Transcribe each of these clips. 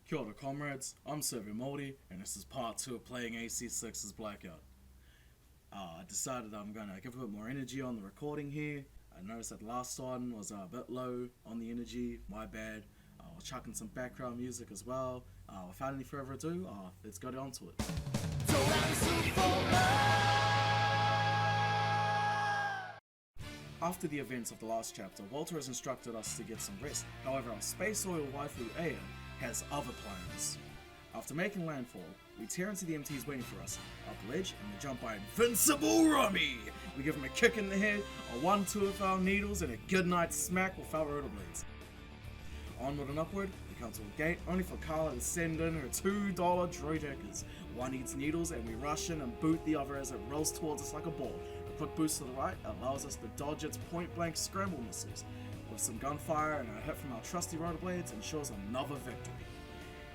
Kia ora comrades, I'm Server Moldy, and this is part 2 of playing AC6's Blackout. I decided I'm going to give a bit more energy on the recording here. I noticed that the last one was a bit low on the energy, my bad. I'll chuck in some background music as well. Without any further ado, let's get on to it. After the events of the last chapter, Walter has instructed us to get some rest. However, our space oil waifu Aya has other plans. After making landfall, we tear into the MTs waiting for us, up the ledge, and we jump by Invincible Rummy! We give him a kick in the head, a 1-2 with our needles, and a good night smack with our rollerblades. Onward and upward, we come to a gate, only for Carla to send in her $2 droid hackers. One eats needles, and we rush in and boot the other as it rolls towards us like a ball. A quick boost to the right allows us to dodge its point-blank scramble missiles. With some gunfire and a hit from our trusty rollerblades ensures another victory.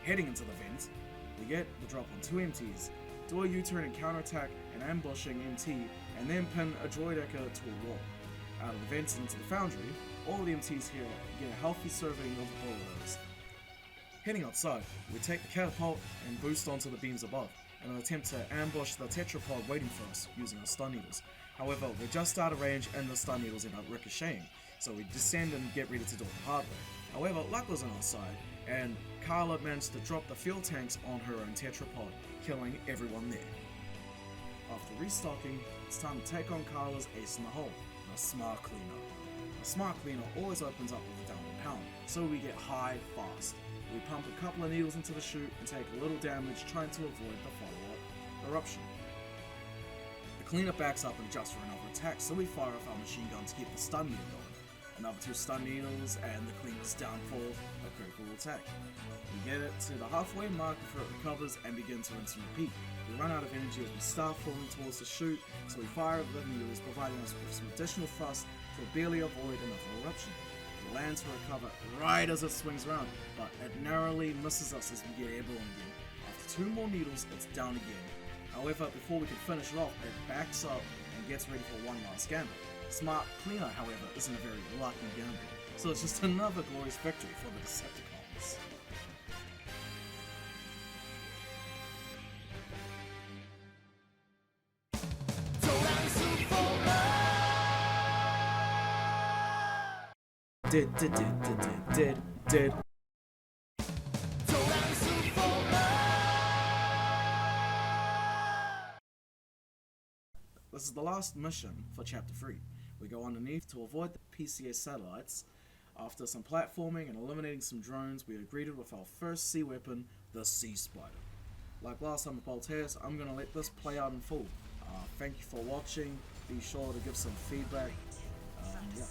Heading into the vent, we get the drop on 2 MTs, do a U-turn and counterattack an ambushing MT, and then pin a droid echo to a wall. Out of the vents and into the foundry, all the MTs here get a healthy serving of bullet. Heading outside, we take the catapult and boost onto the beams above, in an attempt to ambush the tetrapod waiting for us using our stun needles. However, we're just out of range and the stun needles end up ricocheting, so we descend and get ready to do it the hard way. However, luck was on our side, and Carla managed to drop the fuel tanks on her own tetrapod, killing everyone there. After restocking, it's time to take on Carla's ace in the hole, the Smart Cleaner. The Smart Cleaner always opens up with a downward pound, so we get high fast. We pump a couple of needles into the chute and take a little damage trying to avoid the follow-up eruption. The cleaner backs up and adjusts for another attack, so we fire off our machine gun to keep the stun meter going. Another 2 stun needles, and the cleaner's downfall, a critical attack. We get it to the halfway mark before it recovers and begin to rinse and repeat. We run out of energy as we start falling towards the chute, so we fire the needles, providing us with some additional thrust to barely avoid another eruption. It lands to recover right as it swings around, but it narrowly misses us as we get airborne again. After 2 more needles, it's down again. However, before we can finish it off, it backs up and gets ready for one last gamble. Smart Cleaner, however, isn't a very lucky gamble, so it's just another glorious victory for the Decepticons. Did. This is the last mission for Chapter 3. We go underneath to avoid the PCA satellites. After some platforming and eliminating some drones, we are greeted with our first sea weapon, the Sea Spider. Like last time with Voltaires, I'm going to let this play out in full. Thank you for watching. Be sure to give some feedback. Yeah.